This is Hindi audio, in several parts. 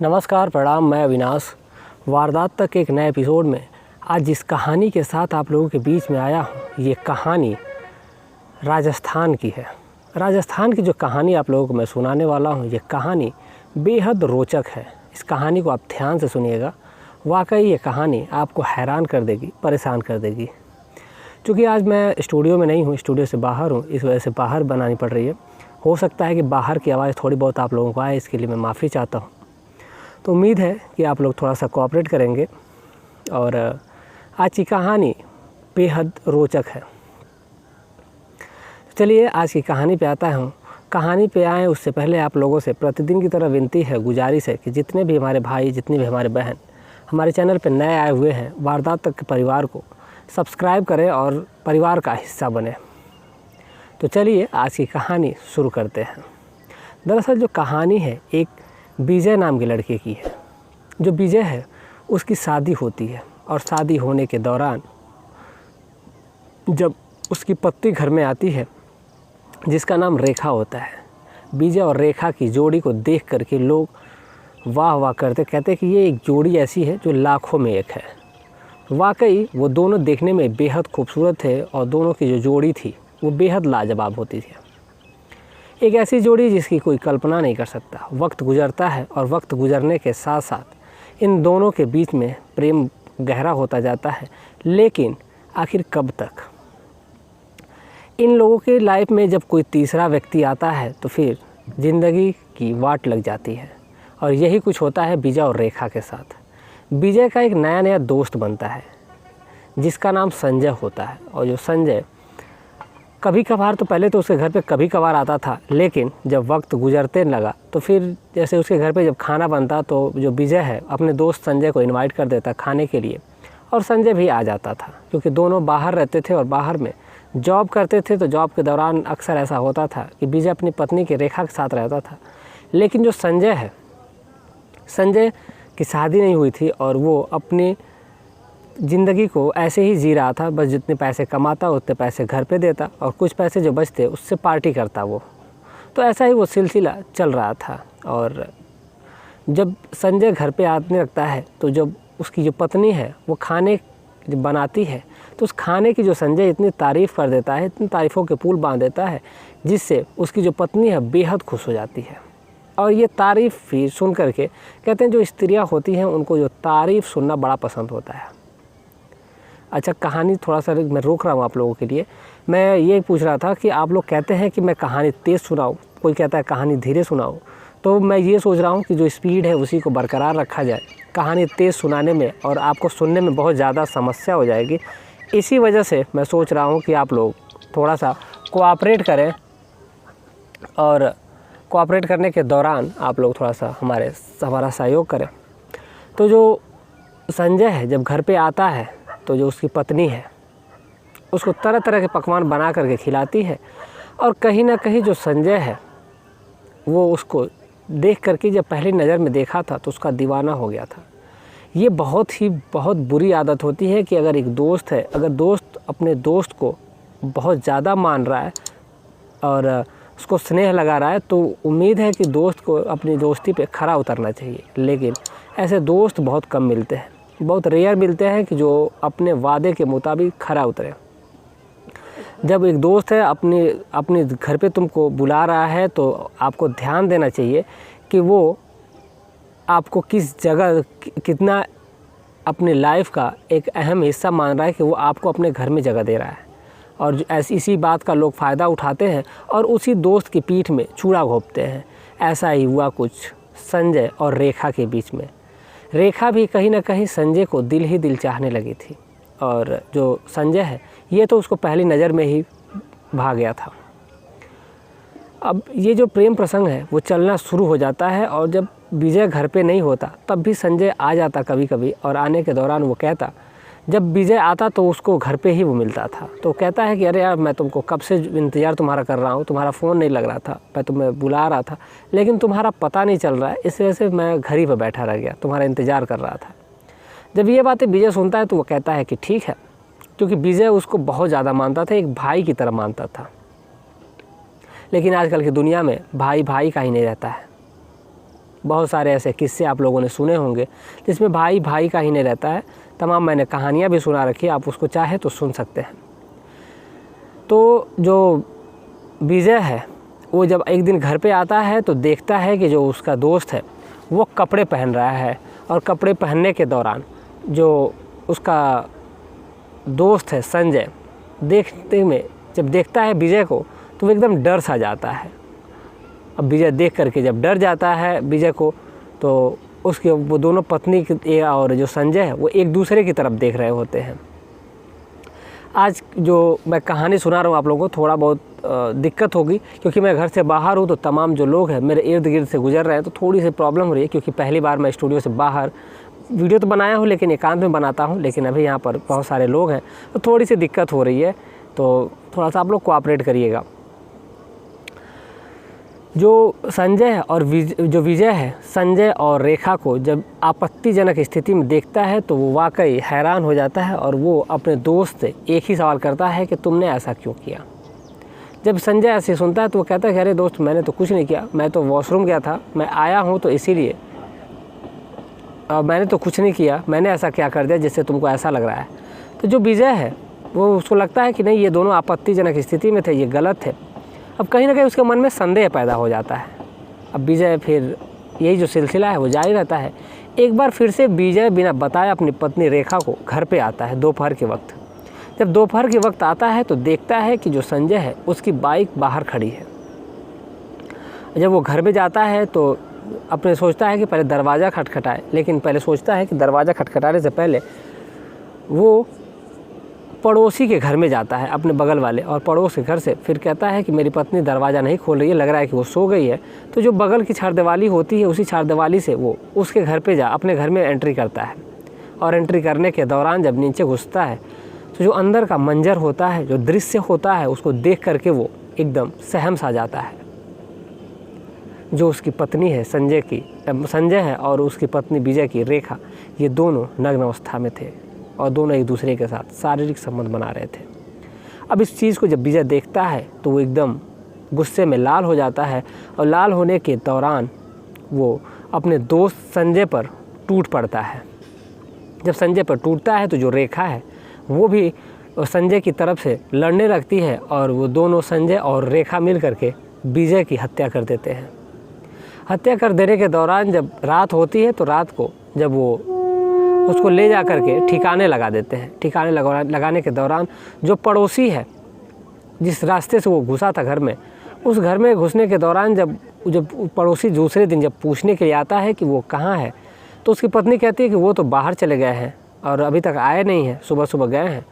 नमस्कार, प्रणाम। मैं अविनाश वारदात तक एक नए एपिसोड में आज जिस कहानी के साथ आप लोगों के बीच में आया हूँ, ये कहानी राजस्थान की है। राजस्थान की जो कहानी आप लोगों को मैं सुनाने वाला हूँ, ये कहानी बेहद रोचक है। इस कहानी को आप ध्यान से सुनिएगा। वाकई ये कहानी आपको हैरान कर देगी, परेशान कर देगी। क्योंकि आज मैं स्टूडियो में नहीं हूँ, स्टूडियो से बाहर हूँ, इस वजह से बाहर बनानी पड़ रही है। हो सकता है कि बाहर की आवाज़ थोड़ी बहुत आप लोगों को आए, इसके लिए मैं माफ़ी चाहता हूँ। तो उम्मीद है कि आप लोग थोड़ा सा कोऑपरेट करेंगे और आज की कहानी बेहद रोचक है। चलिए आज की कहानी पे आता हूँ। कहानी पे आए उससे पहले आप लोगों से प्रतिदिन की तरह विनती है, गुजारिश है कि जितने भी हमारे भाई, जितनी भी हमारे बहन हमारे चैनल पे नए आए हुए हैं, वारदात तक के परिवार को सब्सक्राइब करें और परिवार का हिस्सा बने। तो चलिए आज की कहानी शुरू करते हैं। दरअसल जो कहानी है एक विजय नाम के लड़के की है। जो विजय है उसकी शादी होती है और शादी होने के दौरान जब उसकी पत्नी घर में आती है जिसका नाम रेखा होता है, विजय और रेखा की जोड़ी को देख करके लोग वाह वाह करते, कहते कि ये एक जोड़ी ऐसी है जो लाखों में एक है। वाकई वो दोनों देखने में बेहद खूबसूरत थे और दोनों की जो जोड़ी थी वो बेहद लाजवाब होती थी। एक ऐसी जोड़ी जिसकी कोई कल्पना नहीं कर सकता। वक्त गुजरता है और वक्त गुजरने के साथ साथ इन दोनों के बीच में प्रेम गहरा होता जाता है। लेकिन आखिर कब तक? इन लोगों के लाइफ में जब कोई तीसरा व्यक्ति आता है तो फिर ज़िंदगी की वाट लग जाती है। और यही कुछ होता है विजय और रेखा के साथ। विजय का एक नया दोस्त बनता है जिसका नाम संजय होता है। और जो संजय कभी कभार, तो पहले तो उसके घर पे कभी कभार आता था, लेकिन जब वक्त गुजरते लगा तो फिर जैसे उसके घर पे जब खाना बनता तो जो विजय है अपने दोस्त संजय को इनवाइट कर देता खाने के लिए और संजय भी आ जाता था। क्योंकि दोनों बाहर रहते थे और बाहर में जॉब करते थे, तो जॉब के दौरान अक्सर ऐसा होता था कि विजय अपनी पत्नी की रेखा के साथ रहता था। लेकिन जो संजय है, संजय की शादी नहीं हुई थी और वो अपनी ज़िंदगी को ऐसे ही जी रहा था। बस जितने पैसे कमाता उतने पैसे घर पे देता और कुछ पैसे जो बचते उससे पार्टी करता वो। तो ऐसा ही वो सिलसिला चल रहा था। और जब संजय घर पे आने लगता है तो जब उसकी जो पत्नी है वो खाने जब बनाती है तो उस खाने की जो संजय इतनी तारीफ़ कर देता है, इतनी तारीफ़ों के पुल बांध देता है, जिससे उसकी जो पत्नी है बेहद खुश हो जाती है। और ये तारीफ़ भी सुन करके, कहते हैं जो स्त्रियाँ होती हैं उनको जो तारीफ़ सुनना बड़ा पसंद होता है। अच्छा, कहानी थोड़ा सा मैं रोक रहा हूँ आप लोगों के लिए। मैं ये पूछ रहा था कि आप लोग कहते हैं कि मैं कहानी तेज़ सुनाऊँ, कोई कहता है कहानी धीरे सुनाऊँ। तो मैं ये सोच रहा हूँ कि जो स्पीड है उसी को बरकरार रखा जाए। कहानी तेज़ सुनाने में और आपको सुनने में बहुत ज़्यादा समस्या हो जाएगी। इसी वजह से मैं सोच रहा हूँ कि आप लोग थोड़ा सा कोऑपरेट करें और कोऑपरेट करने के दौरान आप लोग थोड़ा सा हमारा सहयोग करें। तो जो संजय है जब घर पे आता है तो जो उसकी पत्नी है उसको तरह तरह के पकवान बना करके खिलाती है। और कहीं ना कहीं जो संजय है वो उसको देख करके जब पहली नज़र में देखा था तो उसका दीवाना हो गया था। ये बहुत बुरी आदत होती है कि अगर एक दोस्त है, अगर दोस्त अपने दोस्त को बहुत ज़्यादा मान रहा है और उसको स्नेह लगा रहा है तो उम्मीद है कि दोस्त को अपनी दोस्ती पे खरा उतरना चाहिए। लेकिन ऐसे दोस्त बहुत कम मिलते हैं, बहुत रेयर मिलते हैं कि जो अपने वादे के मुताबिक खरा उतरे। जब एक दोस्त है अपने घर पे तुमको बुला रहा है तो आपको ध्यान देना चाहिए कि वो आपको किस जगह कितना अपनी लाइफ का एक अहम हिस्सा मान रहा है कि वो आपको अपने घर में जगह दे रहा है। और इसी बात का लोग फ़ायदा उठाते हैं और उसी दोस्त की पीठ में चूड़ा घोंपते हैं। ऐसा ही हुआ कुछ संजय और रेखा के बीच में। रेखा भी कहीं ना कहीं संजय को दिल ही दिल चाहने लगी थी और जो संजय है ये तो उसको पहली नज़र में ही भा गया था। अब ये जो प्रेम प्रसंग है वो चलना शुरू हो जाता है और जब विजय घर पे नहीं होता तब भी संजय आ जाता कभी कभी। और आने के दौरान वो कहता, जब विजय आता तो उसको घर पे ही वो मिलता था। तो कहता है कि अरे यार, मैं तुमको कब से इंतज़ार तुम्हारा कर रहा हूँ, तुम्हारा फ़ोन नहीं लग रहा था, मैं तुम्हें बुला रहा था लेकिन तुम्हारा पता नहीं चल रहा है, इस वजह से मैं घर ही पर बैठा रह गया, तुम्हारा इंतज़ार कर रहा था। जब ये बातें विजय सुनता है तो वो कहता है कि ठीक है, क्योंकि विजय उसको बहुत ज़्यादा मानता था, एक भाई की तरह मानता था। लेकिन आजकल की दुनिया में भाई भाई का ही नहीं रहता है। बहुत सारे ऐसे किस्से आप लोगों ने सुने होंगे जिसमें भाई भाई का ही नहीं रहता है। तमाम मैंने कहानियाँ भी सुना रखी है, आप उसको चाहे तो सुन सकते हैं। तो जो विजय है वो जब एक दिन घर पे आता है तो देखता है कि जो उसका दोस्त है वो कपड़े पहन रहा है, और कपड़े पहनने के दौरान जो उसका दोस्त है संजय देखते में जब देखता है विजय को तो वो एकदम डर सा जाता है। अब विजय देख करके जब डर जाता है विजय को, तो उसके वो दोनों पत्नी और जो संजय है वो एक दूसरे की तरफ देख रहे होते हैं। आज जो मैं कहानी सुना रहा हूँ आप लोगों को थोड़ा बहुत दिक्कत होगी, क्योंकि मैं घर से बाहर हूँ तो तमाम जो लोग हैं मेरे इर्द गिर्द से गुजर रहे हैं, तो थोड़ी सी प्रॉब्लम हो रही है, क्योंकि पहली बार मैं स्टूडियो से बाहर वीडियो तो बनाया हूँ लेकिन एकांत में बनाता हूँ, लेकिन अभी यहाँ पर बहुत सारे लोग हैं तो थोड़ी सी दिक्कत हो रही है, तो थोड़ा सा आप लोग कोऑपरेट करिएगा। जो संजय है और जो विजय है संजय और रेखा को जब आपत्तिजनक स्थिति में देखता है तो वो वाकई हैरान हो जाता है, और वो अपने दोस्त से एक ही सवाल करता है कि तुमने ऐसा क्यों किया। जब संजय ऐसे सुनता है तो वो कहता है कि अरे दोस्त मैंने तो कुछ नहीं किया, मैं तो वॉशरूम गया था, मैं आया हूँ तो इसीलिए, मैंने तो कुछ नहीं किया, मैंने ऐसा क्या कर दिया जिससे तुमको ऐसा लग रहा है। तो जो विजय है वो उसको लगता है कि नहीं ये दोनों आपत्तिजनक स्थिति में थे, ये गलत है। अब कहीं ना कहीं उसके मन में संदेह पैदा हो जाता है। अब विजय फिर यही जो सिलसिला है वो जारी रहता है। एक बार फिर से विजय बिना बताए अपनी पत्नी रेखा को घर पे आता है दोपहर के वक्त। जब दोपहर के वक्त आता है तो देखता है कि जो संजय है उसकी बाइक बाहर खड़ी है। जब वो घर में जाता है तो अपने सोचता है कि पहले दरवाज़ा खटखटाए, लेकिन पहले सोचता है कि दरवाज़ा खटखटाने से पहले वो पड़ोसी के घर में जाता है, अपने बगल वाले, और पड़ोस के घर से फिर कहता है कि मेरी पत्नी दरवाज़ा नहीं खोल रही है, लग रहा है कि वो सो गई है। तो जो बगल की चारदीवारी होती है उसी चारदीवारी से वो उसके घर पे अपने घर में एंट्री करता है, और एंट्री करने के दौरान जब नीचे घुसता है तो जो अंदर का मंजर होता है, जो दृश्य होता है, उसको देख करके वो एकदम सहम सा जाता है। जो उसकी पत्नी है संजय है और उसकी पत्नी विजय की रेखा, ये दोनों नग्न अवस्था में थे और दोनों एक दूसरे के साथ शारीरिक संबंध बना रहे थे। अब इस चीज़ को जब विजय देखता है तो वो एकदम गुस्से में लाल हो जाता है, और लाल होने के दौरान वो अपने दोस्त संजय पर टूट पड़ता है। जब संजय पर टूटता है तो जो रेखा है वो भी संजय की तरफ से लड़ने लगती है, और वो दोनों संजय और रेखा मिल करके विजय की हत्या कर देते हैं। हत्या कर देने के दौरान जब रात होती है तो रात को जब वो उसको ले जा कर के ठिकाने लगा देते हैं। ठिकाने लगाने के दौरान जो पड़ोसी है जिस रास्ते से वो घुसा था घर में, उस घर में घुसने के दौरान जब पड़ोसी दूसरे दिन जब पूछने के लिए आता है कि वो कहाँ है, तो उसकी पत्नी कहती है कि वो तो बाहर चले गए हैं और अभी तक आए नहीं हैं, सुबह सुबह गए हैं।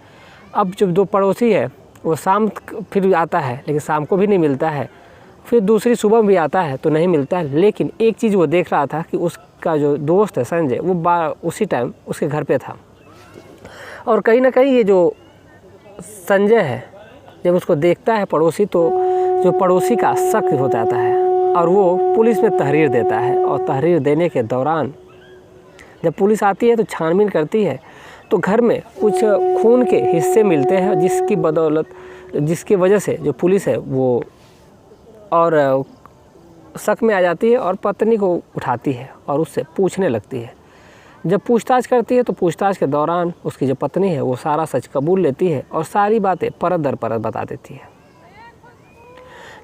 अब जब दो पड़ोसी है वो शाम फिर आता है लेकिन शाम को भी नहीं मिलता है, फिर दूसरी सुबह भी आता है तो नहीं मिलता है। लेकिन एक चीज़ वो देख रहा था कि उसका जो दोस्त है संजय वो उसी टाइम उसके घर पे था, और कहीं ना कहीं ये जो संजय है जब उसको देखता है पड़ोसी, तो जो पड़ोसी का शक हो जाता है और वो पुलिस में तहरीर देता है। और तहरीर देने के दौरान जब पुलिस आती है तो छानबीन करती है तो घर में कुछ खून के हिस्से मिलते हैं, जिसकी वजह से जो पुलिस है वो और शक में आ जाती है और पत्नी को उठाती है और उससे पूछने लगती है। जब पूछताछ करती है तो पूछताछ के दौरान उसकी जो पत्नी है वो सारा सच कबूल लेती है और सारी बातें परत दर परत बता देती है।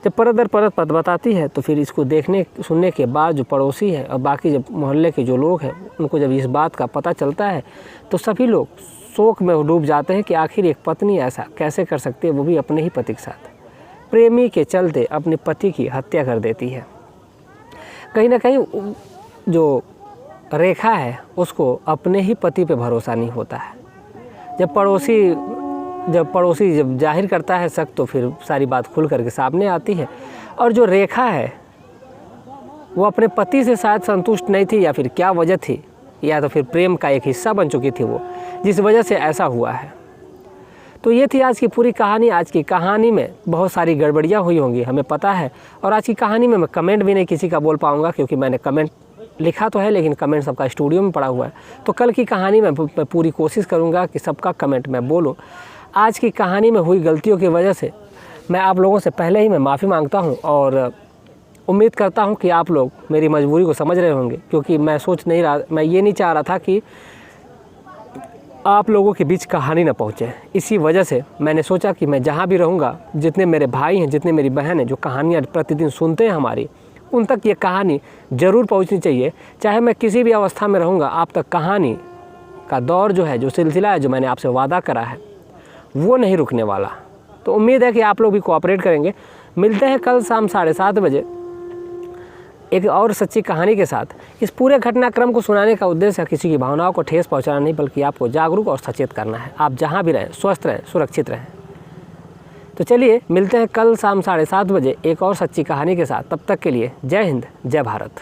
जब परत दर परत बताती है तो फिर इसको देखने सुनने के बाद जो पड़ोसी है और बाकी जब मोहल्ले के जो लोग हैं उनको जब इस बात का पता चलता है तो सभी लोग शोक में डूब जाते हैं कि आखिर एक पत्नी ऐसा कैसे कर सकती है, वो भी अपने ही पति के साथ। प्रेमी के चलते अपने पति की हत्या कर देती है। कहीं ना कहीं जो रेखा है उसको अपने ही पति पे भरोसा नहीं होता है। जब पड़ोसी जब जाहिर करता है शक तो फिर सारी बात खुल करके सामने आती है। और जो रेखा है वो अपने पति से शायद संतुष्ट नहीं थी, या फिर क्या वजह थी, या तो फिर प्रेम का एक हिस्सा बन चुकी थी वो, जिस वजह से ऐसा हुआ है। तो ये थी आज की पूरी कहानी। आज की कहानी में बहुत सारी गड़बड़ियाँ हुई होंगी, हमें पता है। और आज की कहानी में मैं कमेंट भी नहीं किसी का बोल पाऊँगा, क्योंकि मैंने कमेंट लिखा तो है लेकिन कमेंट सबका स्टूडियो में पड़ा हुआ है। तो कल की कहानी में पूरी कोशिश करूँगा कि सबका कमेंट मैं बोलूँ। आज की कहानी में हुई गलतियों की वजह से मैं आप लोगों से पहले ही मैं माफ़ी मांगता हूँ, और उम्मीद करता हूँ कि आप लोग मेरी मजबूरी को समझ रहे होंगे, क्योंकि मैं ये नहीं चाह रहा था कि आप लोगों के बीच कहानी ना पहुँचे। इसी वजह से मैंने सोचा कि मैं जहाँ भी रहूँगा, जितने मेरे भाई हैं, जितने मेरी बहन हैं, जो कहानियाँ प्रतिदिन सुनते हैं हमारी, उन तक ये कहानी ज़रूर पहुँचनी चाहिए। चाहे मैं किसी भी अवस्था में रहूँगा, आप तक कहानी का दौर जो है, जो सिलसिला है, जो मैंने आपसे वादा करा है, वो नहीं रुकने वाला। तो उम्मीद है कि आप लोग भी कोऑपरेट करेंगे। मिलते हैं कल शाम 7:30 बजे एक और सच्ची कहानी के साथ। इस पूरे घटनाक्रम को सुनाने का उद्देश्य किसी की भावनाओं को ठेस पहुंचाना नहीं, बल्कि आपको जागरूक और सचेत करना है। आप जहां भी रहें, स्वस्थ रहें, सुरक्षित रहें। तो चलिए मिलते हैं कल शाम 7:30 बजे एक और सच्ची कहानी के साथ। तब तक के लिए जय हिंद, जय भारत।